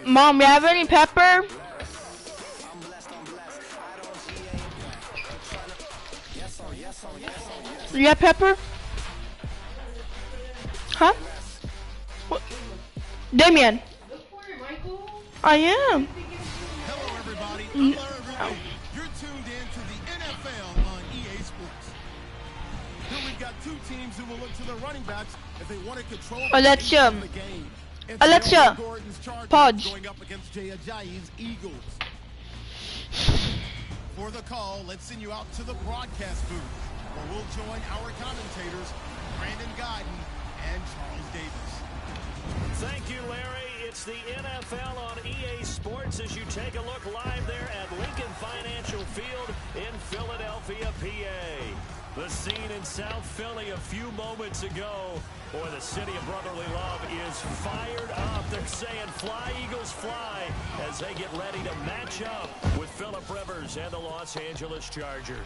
Mom, you have any pepper? You have pepper? Huh? What? Damien. I am. Hello, everybody. Hello, everybody. You're tuned in to the NFL on EA Sports. Here we've got two teams who will look to their running backs if they want to control the game. Alexa, Podge. Going up against Jay Ajayi's Eagles. For the call, let's send you out to the broadcast booth, where we'll join our commentators, Brandon Guyton and Charles Davis. Thank you, Larry. It's the NFL on EA Sports as you take a look live there at Lincoln Financial Field in Philadelphia, PA. The scene in South Philly a few moments ago. Boy, the city of brotherly love is fired up. They're saying, fly, Eagles, fly, as they get ready to match up with Phillip Rivers and the Los Angeles Chargers.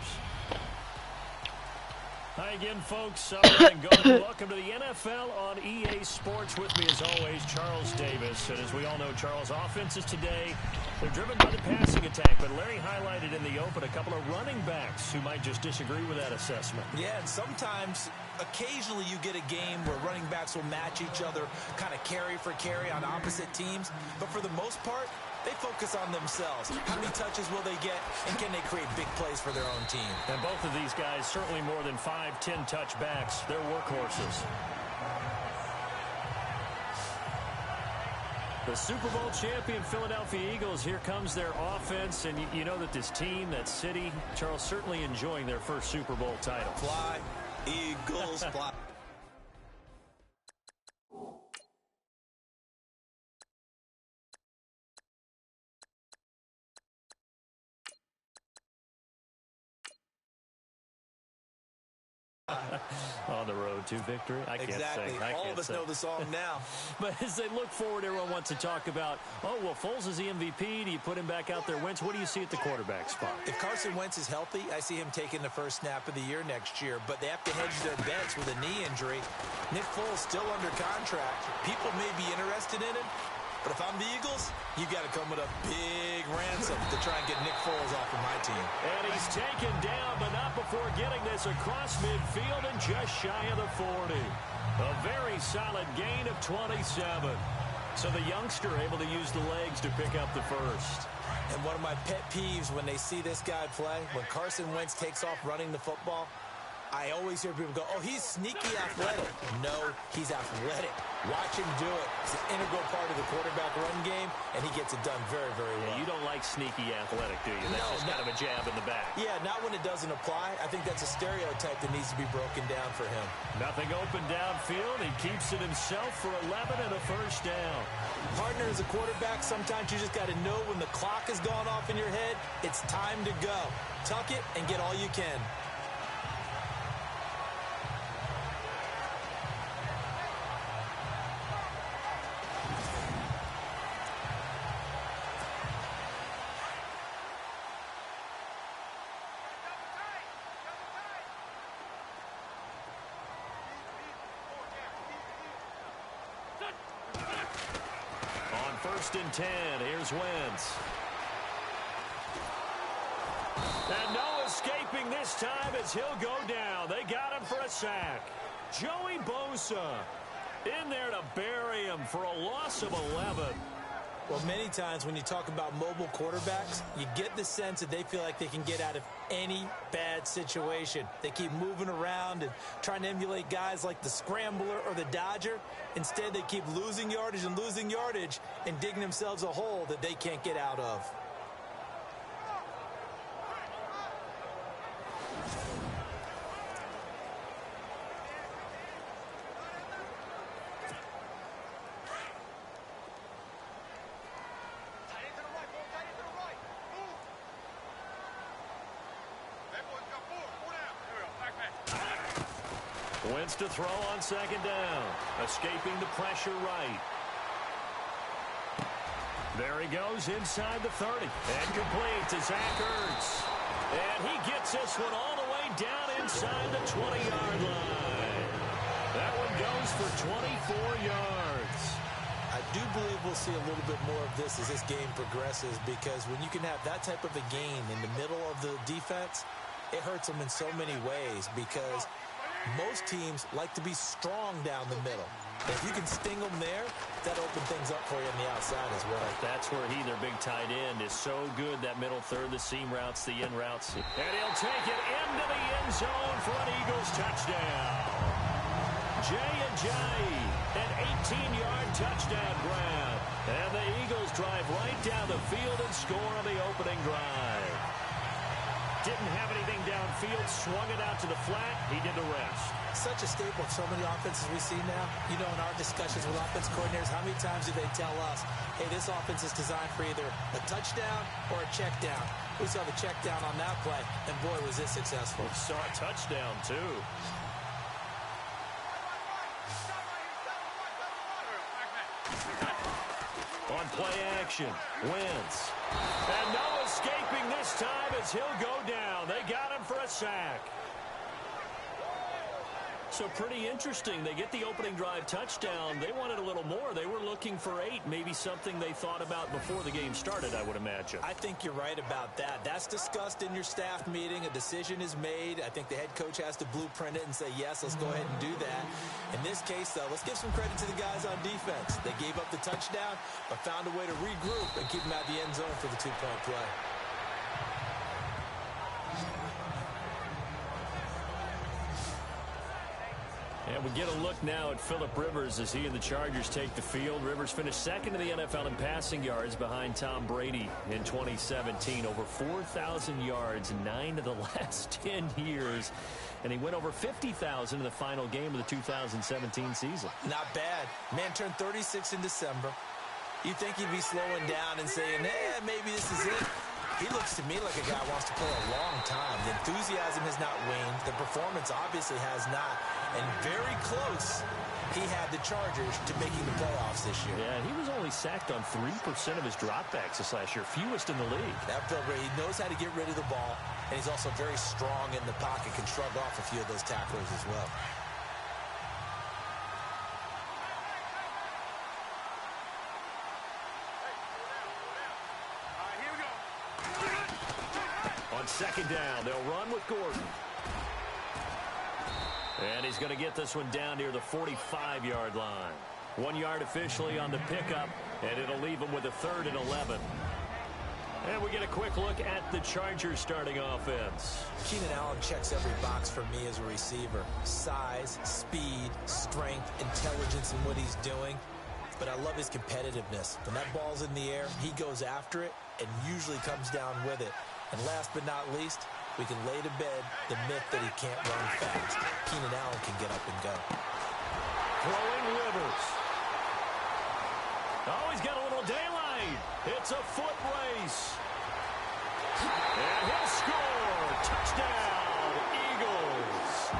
Hi again, folks. Welcome to the NFL on EA Sports. With me, as always, Charles Davis. And as we all know, Charles, offenses today, they're driven by the passing attack. But Larry highlighted in the open a couple of running backs who might just disagree with that assessment. Yeah, and sometimes, occasionally you get a game where running backs will match each other, kind of carry for carry on opposite teams. But for the most part, they focus on themselves. How many touches will they get, and can they create big plays for their own team? And both of these guys, certainly more than 5-10 touchbacks. They're workhorses. The Super Bowl champion Philadelphia Eagles, here comes their offense. And you know that this team, that city, Charles, certainly enjoying their first Super Bowl title. Fly, Eagles, fly. On the road to victory. I can't exactly. say. All of us know the song now. But as they look forward, everyone wants to talk about, oh, well, Foles is the MVP. Do you put him back out there? Wentz, what do you see at the quarterback spot? If Carson Wentz is healthy, I see him taking the first snap of the year next year. But they have to hedge their bets with a knee injury. Nick Foles still under contract. People may be interested in him. But if I'm the Eagles, you got to come with a big ransom to try and get Nick Foles off of my team. And he's taken down, but not before getting this across midfield and just shy of the 40. A very solid gain of 27. So the youngster able to use the legs to pick up the first. And one of my pet peeves when they see this guy play, when Carson Wentz takes off running the football, I always hear people go, oh, he's sneaky athletic. No, he's athletic. Watch him do it. It's an integral part of the quarterback run game, and he gets it done very, very well. Yeah, you don't like sneaky athletic, do you? That's just kind of a jab in the back. Yeah, not when it doesn't apply. I think that's a stereotype that needs to be broken down for him. Nothing open downfield. He keeps it himself for 11 and a first down. Partner, as a quarterback, sometimes you just got to know when the clock has gone off in your head, it's time to go. Tuck it and get all you can. First and 10. Here's Wentz. And no escaping this time as he'll go down. They got him for a sack. Joey Bosa in there to bury him for a loss of 11. Well, many times when you talk about mobile quarterbacks, you get the sense that they feel like they can get out of any bad situation. They keep moving around and trying to emulate guys like the Scrambler or the Dodger. Instead, they keep losing yardage and digging themselves a hole that they can't get out of. wants to throw on second down. Escaping the pressure right. There he goes inside the 30. And complete to Zach Ertz. And he gets this one all the way down inside the 20-yard line. That one goes for 24 yards. I do believe we'll see a little bit more of this as this game progresses, because when you can have that type of a gain in the middle of the defense, it hurts them in so many ways, because most teams like to be strong down the middle. If you can sting them there, that opens things up for you on the outside as well. That's where their big tight end, is so good, that middle third, the seam routes, the in routes. And he'll take it into the end zone for an Eagles touchdown. Jay, an 18-yard touchdown grab. And the Eagles drive right down the field and score on the opening drive. Didn't have anything downfield, swung it out to the flat. He did the rest. Such a staple of so many offenses we see now. You know, in our discussions with offense coordinators, how many times do they tell us, hey, this offense is designed for either a touchdown or a check down? We saw the check down on that play, and boy, was it successful. We saw a touchdown, too. On play action, Wentz. And no escaping this time as he'll go down. They got him for a sack. So pretty interesting. They get the opening drive touchdown. They wanted a little more. They were looking for 8, maybe something they thought about before the game started, I would imagine. I think you're right about that. That's discussed in your staff meeting. A decision is made. I think the head coach has to blueprint it and say, yes, let's go ahead and do that. In this case, though, let's give some credit to the guys on defense. They gave up the touchdown, but found a way to regroup and keep them out of the end zone for the 2-point play. And we get a look now at Phillip Rivers as he and the Chargers take the field. Rivers finished second in the NFL in passing yards behind Tom Brady in 2017. Over 4,000 yards, 9 of the last 10 years. And he went over 50,000 in the final game of the 2017 season. Not bad. Man turned 36 in December. You'd think he'd be slowing down and saying, maybe this is it. He looks to me like a guy who wants to play a long time. The enthusiasm has not waned. The performance obviously has not. And very close, he had the Chargers to making the playoffs this year. Yeah, he was only sacked on 3% of his dropbacks this last year, fewest in the league. That Bill Brady, he knows how to get rid of the ball, and he's also very strong in the pocket, can shrug off a few of those tacklers as well. On second down, they'll run with Gordon. And he's going to get this one down near the 45-yard line. 1 yard officially on the pickup, and it'll leave him with a 3rd and 11. And we get a quick look at the Chargers starting offense. Keenan Allen checks every box for me as a receiver. Size, speed, strength, intelligence in what he's doing. But I love his competitiveness. When that ball's in the air, he goes after it and usually comes down with it. And last but not least, we can lay to bed the myth that he can't run fast. Keenan Allen can get up and go. Throwing Rivers. Oh, he's got a little daylight. It's a foot race. And he'll score. Touchdown, Eagles.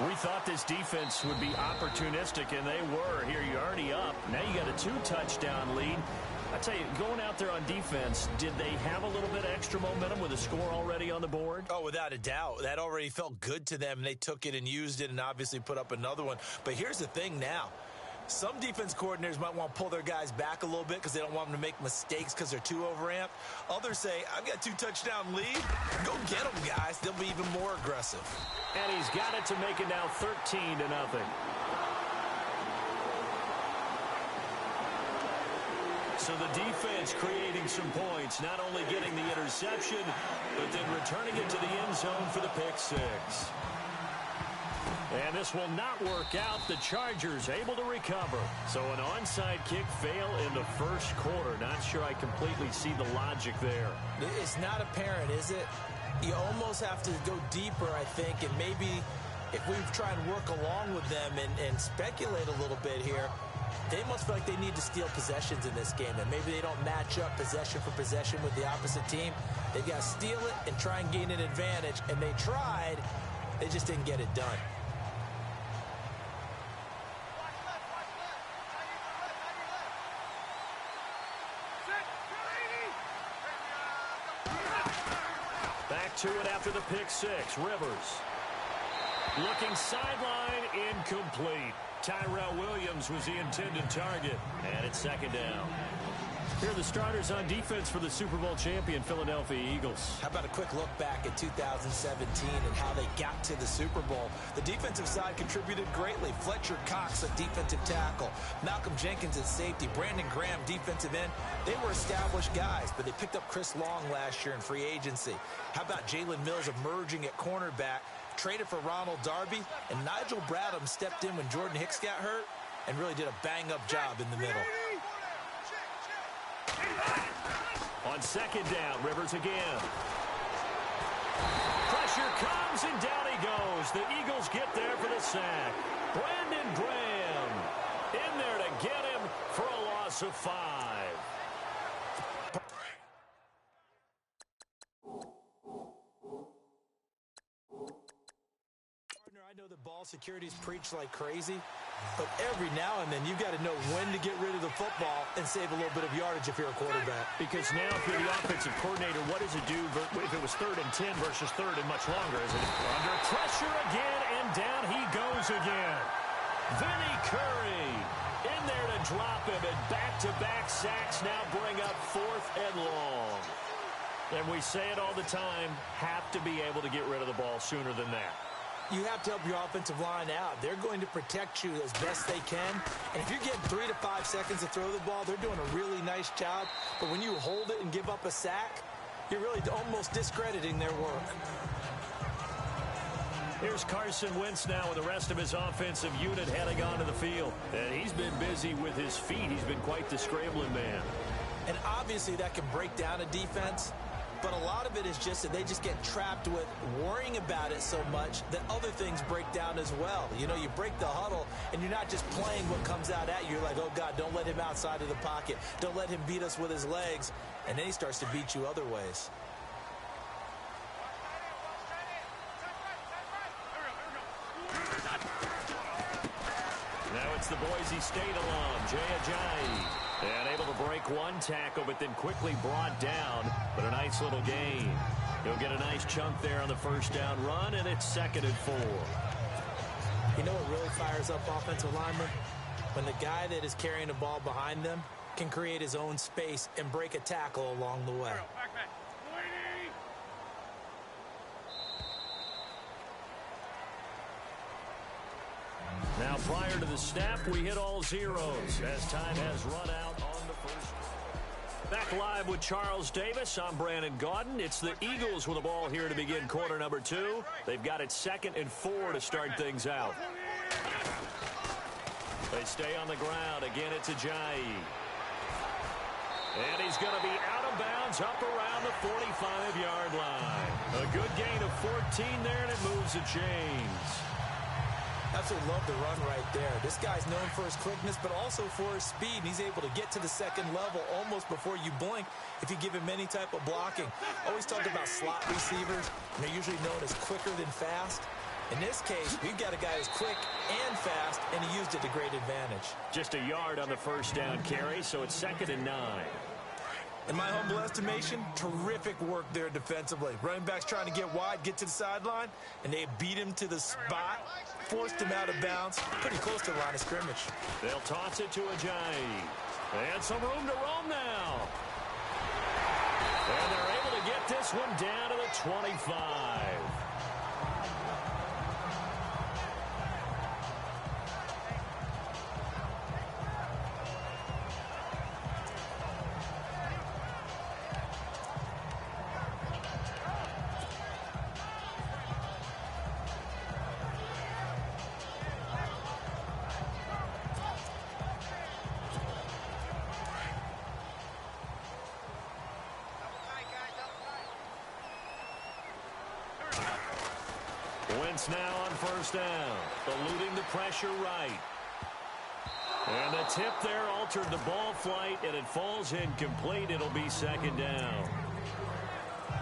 We thought this defense would be opportunistic, and they were. Here, you're already up. Now you got a 2-touchdown lead. I tell you, going out there on defense, did they have a little bit of extra momentum with a score already on the board? Oh, without a doubt. That already felt good to them, and they took it and used it and obviously put up another one. But here's the thing now. Some defense coordinators might want to pull their guys back a little bit because they don't want them to make mistakes because they're too overamped. Others say, I've got a 2-touchdown lead. Go get them, guys. They'll be even more aggressive. And he's got it to make it now 13-0. So the defense creating some points, not only getting the interception, but then returning it to the end zone for the pick six. And this will not work out. The Chargers able to recover. So an onside kick fail in the first quarter. Not sure I completely see the logic there. It's not apparent, is it? You almost have to go deeper, I think, and maybe if we try and work along with them and speculate a little bit here, they must feel like they need to steal possessions in this game, and maybe they don't match up possession for possession with the opposite team. They've got to steal it and try and gain an advantage, and they tried. They just didn't get it done. Back to it after the pick six. Rivers. Looking sideline, incomplete. Tyrell Williams was the intended target. And it's second down. Here are the starters on defense for the Super Bowl champion Philadelphia Eagles. How about a quick look back at 2017 and how they got to the Super Bowl? The defensive side contributed greatly. Fletcher Cox, a defensive tackle. Malcolm Jenkins at safety. Brandon Graham, defensive end. They were established guys, but they picked up Chris Long last year in free agency. How about Jalen Mills emerging at cornerback, traded for Ronald Darby, and Nigel Bradham stepped in when Jordan Hicks got hurt and really did a bang-up job in the middle. On second down, Rivers again. Pressure comes, and down he goes. The Eagles get there for the sack. Brandon Graham in there to get him for a loss of 5. I know that ball security is preached like crazy, but every now and then you've got to know when to get rid of the football and save a little bit of yardage if you're a quarterback. Because now if you're the offensive coordinator, what does it do if it was 3rd and 10 versus 3rd and much longer? Is it under pressure again, and down he goes again. Vinny Curry in there to drop him, and back-to-back sacks now bring up 4th and long. And we say it all the time, have to be able to get rid of the ball sooner than that. You have to help your offensive line out. They're going to protect you as best they can. And if you're getting 3 to 5 seconds to throw the ball, they're doing a really nice job. But when you hold it and give up a sack, you're really almost discrediting their work. Here's Carson Wentz now with the rest of his offensive unit heading onto the field. And he's been busy with his feet. He's been quite the scrambling man. And obviously that can break down a defense. But a lot of it is just that they just get trapped with worrying about it so much that other things break down as well. You know, you break the huddle, and you're not just playing what comes out at you. You're like, oh, God, don't let him outside of the pocket. Don't let him beat us with his legs. And then he starts to beat you other ways. Now it's the Boise State alum, Jay Ajayi. And able to break one tackle, but then quickly brought down. But a nice little gain. He'll get a nice chunk there on the first down run, and it's 2nd and 4. You know what really fires up offensive linemen? When the guy that is carrying the ball behind them can create his own space and break a tackle along the way. Now, prior to the snap, we hit all zeros as time has run out on the first. Back live with Charles Davis. I'm Brandon Gaudin. It's the Eagles with the ball here to begin quarter number 2. They've got it 2nd and 4 to start things out. They stay on the ground. Again, it's Ajayi. And he's going to be out of bounds up around the 45-yard line. A good gain of 14 there, and it moves the chains. Absolutely love the run right there. This guy's known for his quickness, but also for his speed. He's able to get to the second level almost before you blink if you give him any type of blocking. Always talk about slot receivers, and they're usually known as quicker than fast. In this case, we've got a guy who's quick and fast, and he used it to great advantage. Just a yard on the first down carry, so it's 2nd and 9. In my humble estimation, terrific work there defensively. Running backs trying to get wide, get to the sideline, and they beat him to the spot, forced him out of bounds, pretty close to the line of scrimmage. They'll toss it to Ajayi. And some room to roam now. And they're able to get this one down to the 25. Wentz now on first down, eluding the pressure right. And the tip there altered the ball flight, and it falls incomplete. It'll be 2nd down.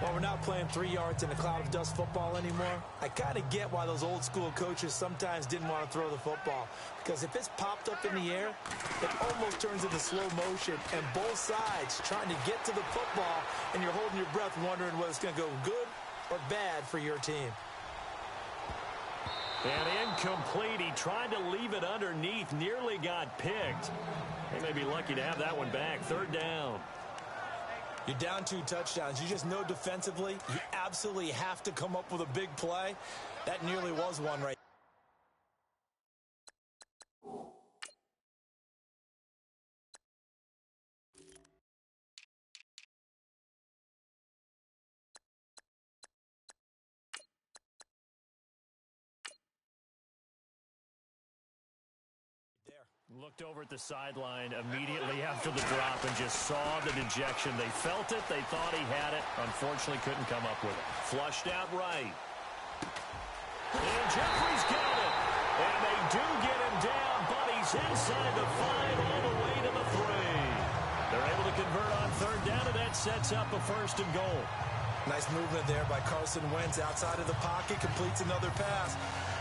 Well, we're not playing 3 yards in a cloud of dust football anymore. I kind of get why those old school coaches sometimes didn't want to throw the football. Because if it's popped up in the air, it almost turns into slow motion. And both sides trying to get to the football, and you're holding your breath wondering whether it's going to go good or bad for your team. And incomplete. He tried to leave it underneath, nearly got picked. They may be lucky to have that one back. 3rd down. You're down 2 touchdowns. You just know defensively you absolutely have to come up with a big play. That nearly was one right. Looked over at the sideline immediately after the drop and just saw the dejection. They felt it. They thought he had it. Unfortunately, couldn't come up with it. Flushed out right. And Jeffrey's got it. And they do get him down, but he's inside the 5 all the way to the 3. They're able to convert on 3rd down, and that sets up a 1st and goal. Nice movement there by Carson Wentz outside of the pocket, completes another pass.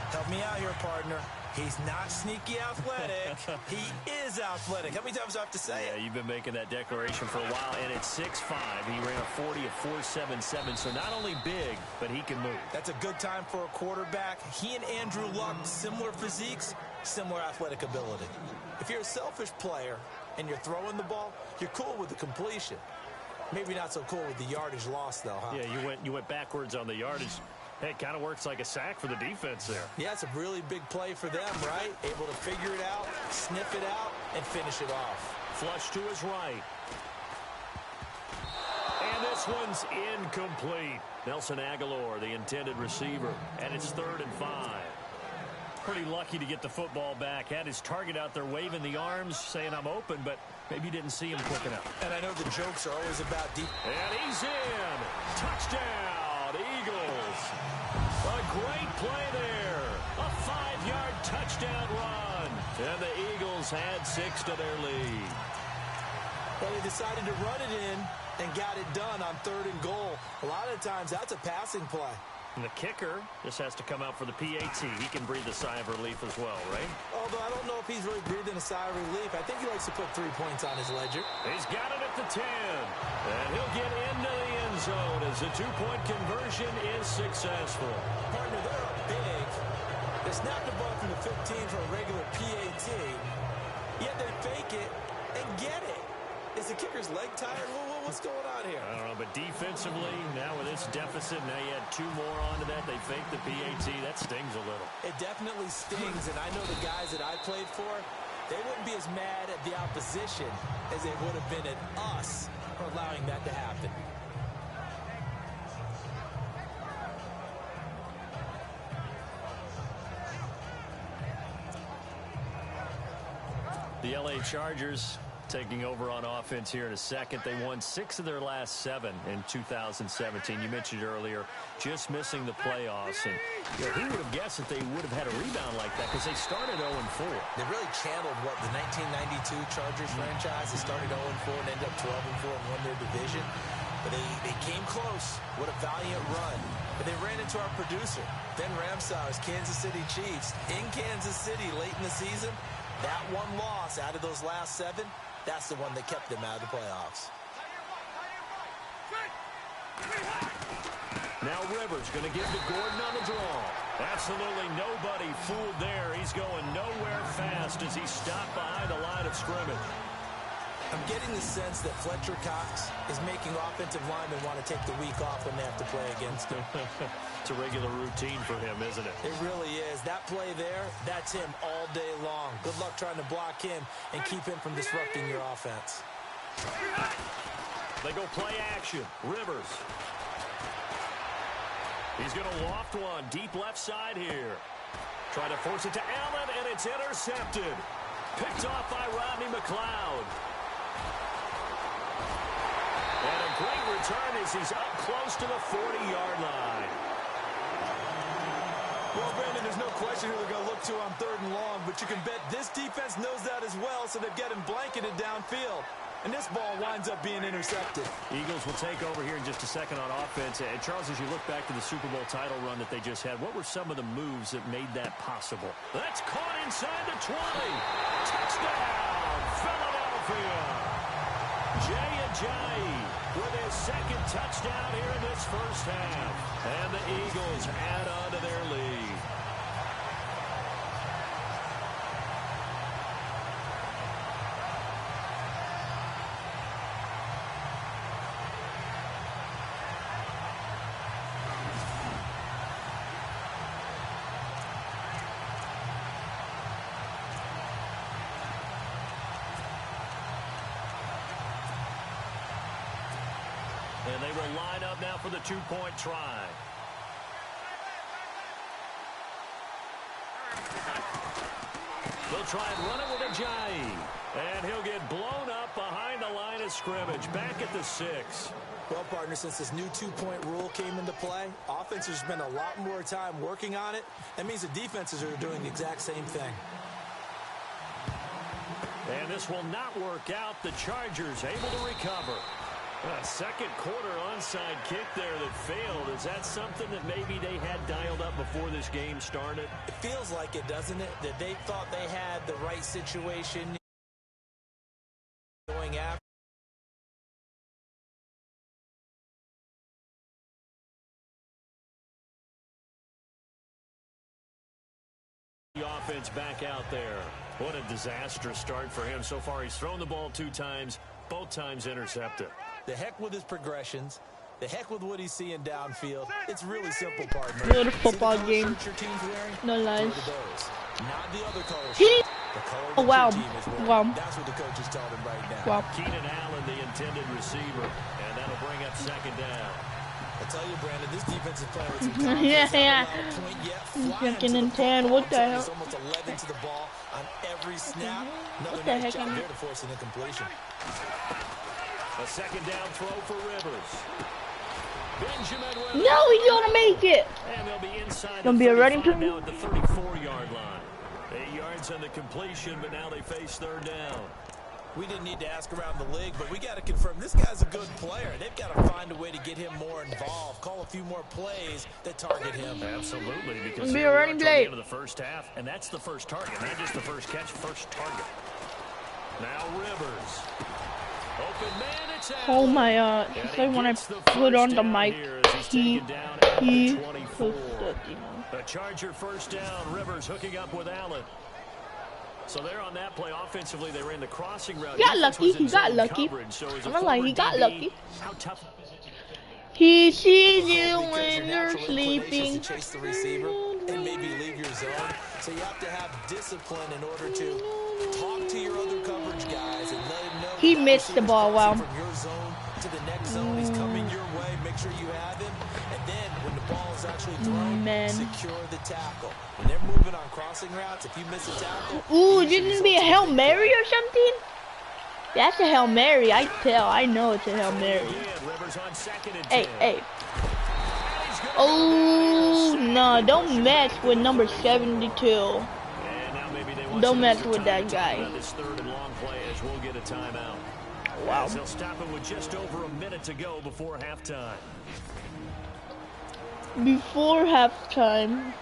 Help me out here, partner. He's not sneaky athletic. He is athletic. How many times do I have to say it? Yeah, you've been making that declaration for a while, and at 6'5", he ran a 40 of 4.77, so not only big, but he can move. That's a good time for a quarterback. He and Andrew Luck, similar physiques, similar athletic ability. If you're a selfish player and you're throwing the ball, you're cool with the completion. Maybe not so cool with the yardage loss, though, huh? Yeah, you went backwards on the yardage. Hey, it kind of works like a sack for the defense there. Yeah, it's a really big play for them, right? Able to figure it out, sniff it out, and finish it off. Flush to his right. And this one's incomplete. Nelson Aguilar, the intended receiver, and it's 3rd and 5. Pretty lucky to get the football back. Had his target out there waving the arms, saying I'm open, but maybe didn't see him quick enough. And I know the jokes are always about deep. And he's in. Touchdown, Eagles. A great play there. A 5-yard touchdown run. And the Eagles had 6 to their lead. Well, they decided to run it in and got it done on 3rd and goal. A lot of times that's a passing play. And the kicker just has to come out for the PAT. He can breathe a sigh of relief as well, right? Although I don't know if he's really breathing a sigh of relief. I think he likes to put 3 points on his ledger. He's got it at the 10. And he'll get into the end zone as the 2-point conversion is successful. Partner, they're up big. They snapped the ball from the 15 for a regular PAT. Yet they fake it and get it. Is the kicker's leg tired? What's going on here? I don't know, but defensively, now with this deficit, now you add 2 more onto that. They fake the PAT. That stings a little. It definitely stings, and I know the guys that I played for, they wouldn't be as mad at the opposition as they would have been at us for allowing that to happen. The LA Chargers taking over on offense here in a second. They won 6 of their last 7 in 2017. You mentioned earlier, just missing the playoffs. And you know, who would have guessed that they would have had a rebound like that, because they started 0-4. They really channeled what the 1992 Chargers franchise. They started 0-4 and ended up 12-4 and won their division. But they came close. What a valiant run. And they ran into our producer, Ben Ramsauer's Kansas City Chiefs, in Kansas City late in the season. That one loss out of those last 7, that's the one that kept them out of the playoffs. Now Rivers going to give to Gordon on the draw. Absolutely nobody fooled there. He's going nowhere fast as he stopped behind the line of scrimmage. I'm getting the sense that Fletcher Cox is making offensive linemen want to take the week off when they have to play against him. It's a regular routine for him, isn't it? It really is. That play there, that's him all day long. Good luck trying to block him and keep him from disrupting your offense. They go play action. Rivers. He's going to loft one deep left side here. Try to force it to Allen, and it's intercepted. Picked off by Rodney McLeod. And a great return as he's up close to the 40-yard line. Well, Brandon, there's no question who they're going to look to on 3rd and long, but you can bet this defense knows that as well, so they've got him blanketed downfield. And this ball winds up being intercepted. Eagles will take over here in just a second on offense. And Charles, as you look back to the Super Bowl title run that they just had, what were some of the moves that made that possible? That's caught inside the 20. Touchdown, Philadelphia. Jay Ajayi with his 2nd touchdown here in this first half. And the Eagles add on to their lead. And they will line up now for the 2-point try. They'll try and run it with Ajayi. And he'll get blown up behind the line of scrimmage. Back at the 6. Well, partner, since this new 2-point rule came into play, offenses spend a lot more time working on it. That means the defenses are doing the exact same thing. And this will not work out. The Chargers able to recover. A second quarter onside kick there that failed. Is that something that maybe they had dialed up before this game started? It feels like it, doesn't it? That they thought they had the right situation going after. The offense back out there. What a disastrous start for him. So far, he's thrown the ball 2 times, both times intercepted. The heck with his progressions. The heck with what he's seeing downfield. It's really simple, partner. What a football game. No lies. Not the other colors. He The color Oh, wow. that your team is wearing. Wow. That's what the coach is telling him right now. Wow. Keenan Allen, the intended receiver, and that'll bring up 2nd down. I tell you, Brandon, this defense is playing with some confidence. Yeah. Not allowed a point yet. He's Flying drinking to in the 10. What the hell? He's almost 11 to the ball on every snap. Another What the nice heck job am I- there to force an incompletion. A 2nd down throw for Rivers. Benjamin Rivers. No, he's gonna make it. And they'll be inside Gonna the be a running 35 play? now at the 34-yard line. 8 yards on the completion, but now they face 3rd down. We didn't need to ask around the league, but we got to confirm this guy's a good player. They've got to find a way to get him more involved, call a few more plays that target him. Absolutely, because Be here a we are running toward play. the end of the first half, and that's the first target, not just the first catch, first target. Now Rivers. Open man, it's out. Oh my just like when I put on the mic, he posted, you know. A Charger 1st down. Rivers hooking up with Allen. So they're on that play offensively. They ran the crossing route. He got Defense lucky. was in He got zone lucky. coverage, so as a I'm not lying, former he got DB, lucky. How tough? He sees you Because when your you're natural inclination sleeping. is to chase the receiver and maybe leave your zone. So you have to have discipline in order to talk to your other coverage guys and let them know. He that missed the receiver's ball, crossing wow. From your zone to the next zone, he's coming your way. Make sure you have him. And then when the ball is actually thrown, Man. secure the tackle. When they're moving on crossing routes, if you miss a tackle, Ooh, it usually didn't it be a results in Hail big Mary play. or something? That's a Hail Mary. I tell. I know it's a Hail Mary. Again, Rivers on 2nd and 10. Hey, hey. Oh, no. Don't mess with number 72. And now maybe they want Don't some mess extra with time that to guy. talk about this 3rd and long play as we'll get a timeout. Wow. As they'll stop him with just over a minute to go before halftime. before halftime.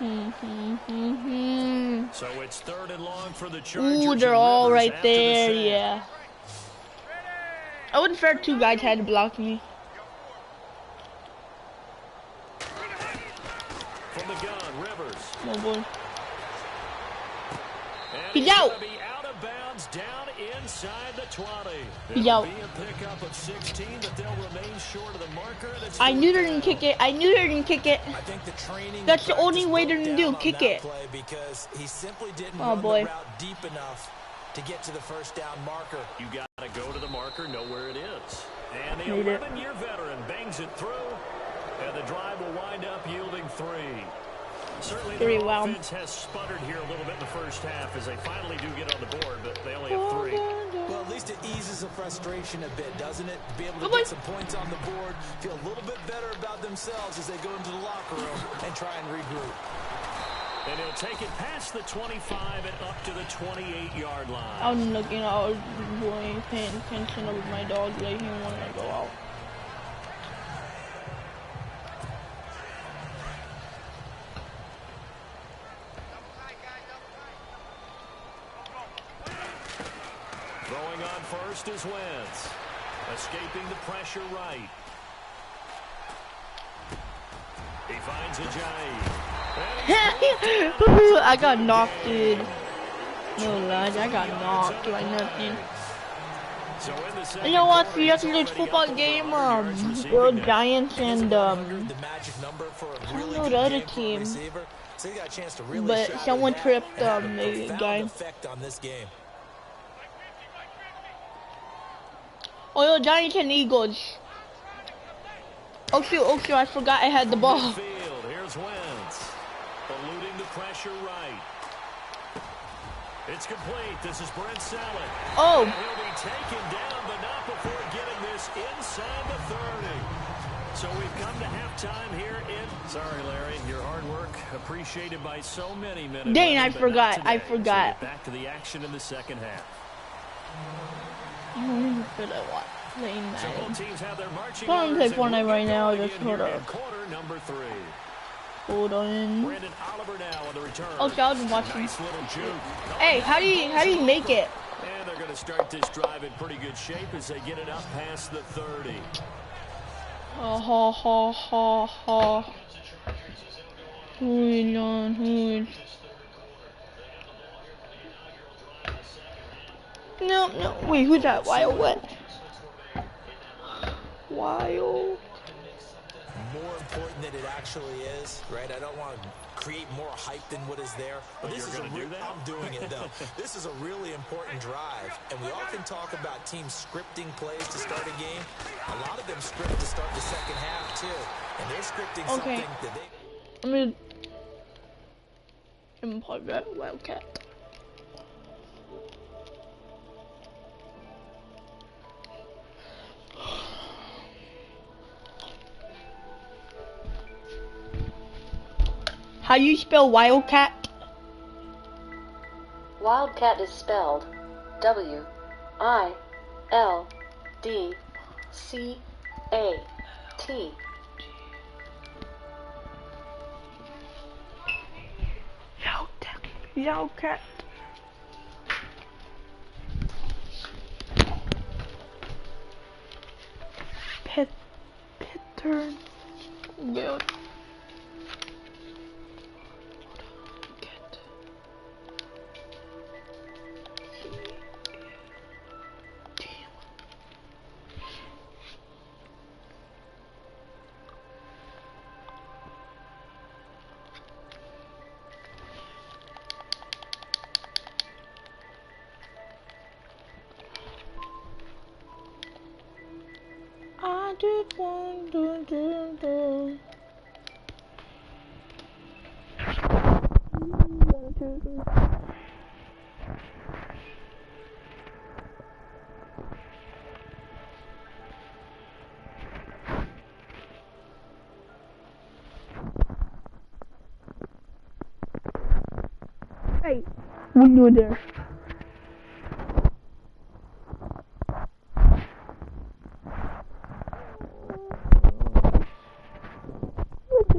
So it's 3rd and long for the Chargers. Ooh, they're all right there, yeah. I wouldn't fair 2 guys had to block me. From the gun, Rivers. Oh boy. And He's out. Be out of bounds down inside the 20. He's out. Be a pickup of 16, but they'll remain short of the marker. I knew they didn't kick it. I knew they didn't kick it. I think the training That's the only way they're gonna do. Kick it. Because he simply didn't run the route deep enough to get to the first down marker. You gotta go to the marker, know where it is. And the 11-year veteran bangs it through, and the drive will wind up yielding 3. Certainly the offense has sputtered here a little bit in the first half as they finally do get on the board, but they only have 3. Well, at least it eases the frustration a bit, doesn't it? To be able to get some points on the board, feel a little bit better about themselves as they go into the locker room and try and regroup. And he'll take it past the 25 and up to the 28-yard line. I'm looking out, paying attention with my dog, like he wanted to go out. Throwing on first is Wentz. Escaping the pressure right. He finds Ajayi. I got knocked, dude. No lies, I got knocked like nothing. You know what? For yesterday's football game, the Giants and I don't know the other team, but someone tripped the guy. Oh, yo, Giants and Eagles. Oh shoot, I forgot I had the ball. Here's Wentz. Eluding the pressure right. It's complete. This is Brent Salad. Oh. And he'll be taken down, but not before getting this inside the 30. So we've come to halftime here in... Sorry, Larry. Your hard work appreciated by so many minutes. Dang, I forgot. So back to the action in the second half. I don't even feel like what. Playing so both teams have their marching I don't play Fortnite right now, just hold up. Quarter number 3. Hold on. Brandon Oliver now on the return. Oh, so I was watching. Nice little juke. Hey, how do you make it? And they're going to start this drive in pretty good shape as they get it up past the 30. Ha ha ha ha. Hold on, hold. No, wait, who's that? Wild what? Wild. More important than it actually is, right? I don't want to create more hype than what is there. But this is I'm doing it though. This is a really important drive, and we often talk about teams scripting plays to start a game. A lot of them script to start the second half too, and they're scripting something that they. I'm gonna import that Wildcat. How do you spell Wildcat? Wildcat is spelled W-I-L-D-C-A-T. Wildcat. Pattern. Good. I did one, do. Hey, what you doing there?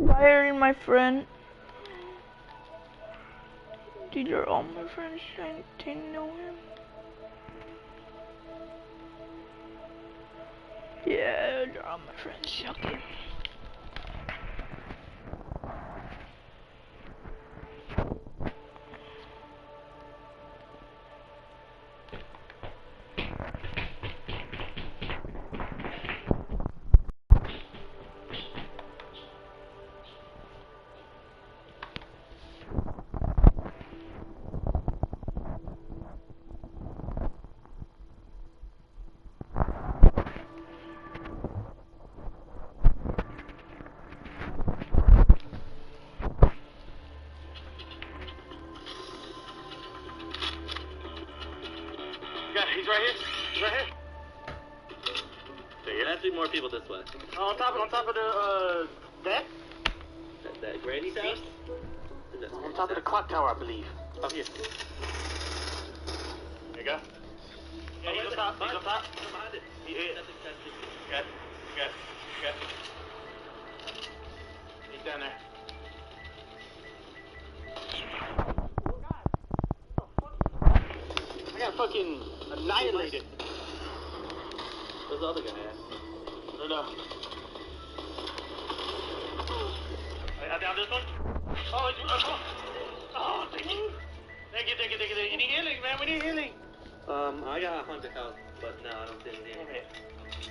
Firing in my friend. Dude, you're all my friends trying to know him. Yeah, they're all my friends. Okay. Yeah, he's right here. He's right here. There has to be more people this way. On top of the deck? That Grady's house? On top of the clock tower, I believe. Up here. There you go. Yeah, he's on top. He's on top. Behind it. He is. Good. He's down there. I got fucking annihilated. Where's the other guy at? I don't know. Down this one? Oh, thank you. Thank you. Any healing, man? We need healing. I got 100 health, but no, I don't see any healing.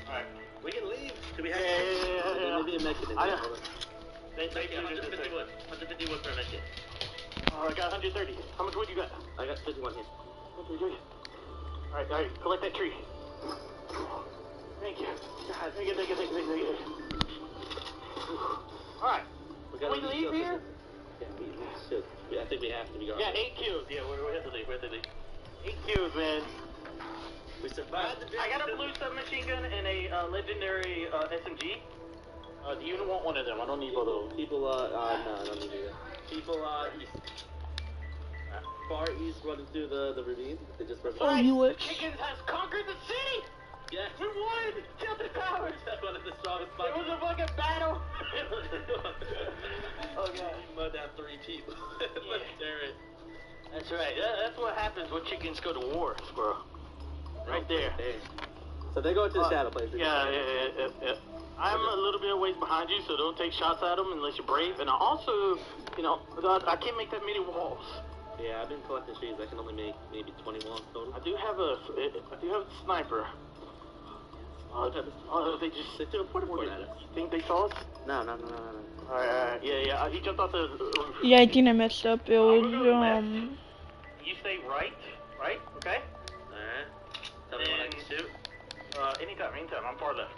Alright. We can leave. Should we have maybe a mechanism? Thank you. 150 wood. 150 wood for a medkit. I got 130. How much wood you got? I got 51 here. Okay. Alright, collect that tree. Thank you. God, thank you. Alright. Can we leave here? Yeah, we should. I think we have to be gone. Yeah, 8 kills. Yeah, we have to leave. 8 kills, man. We survived the I got a blue submachine gun and a legendary SMG. Do you want one of them? I don't need both of those. People, no, I don't need either. People, east. Far east running through the ravine. They just run. Oh, you witch. Chickens has conquered the city! Yeah. We won! Killed the towers! That's one of the strongest spots. It was a fucking battle! Oh god. You mowed down 3 people. Yeah. That's right. That's what happens when chickens go to war, squirrel. Right there. So they go to the shadow place. Yeah. I'm a little bit of ways behind you, so don't take shots at them unless you're brave. And I also, I can't make that many walls. Yeah, I've been collecting trees. I can only make maybe 20 walls total. I do have a sniper. They threw a porta at us. Think they saw us? No. Alright, yeah. He jumped off the roof. Yeah, I think I messed up. It was, You stay right? Okay? Alright. Tell me when I can shoot. Anytime. I'm far left.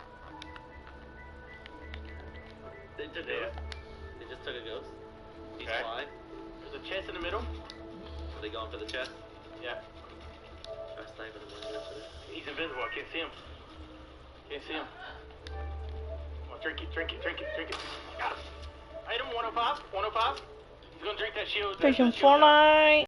They took a ghost. They just took a ghost. He's flying. There's a chest in the middle. Are they going for the chest? Yeah. Try sniping him. He's invisible. I can't see him. Come on, drink it. Got him. Item 105. He's gonna drink that shield. Freaking Fortnite.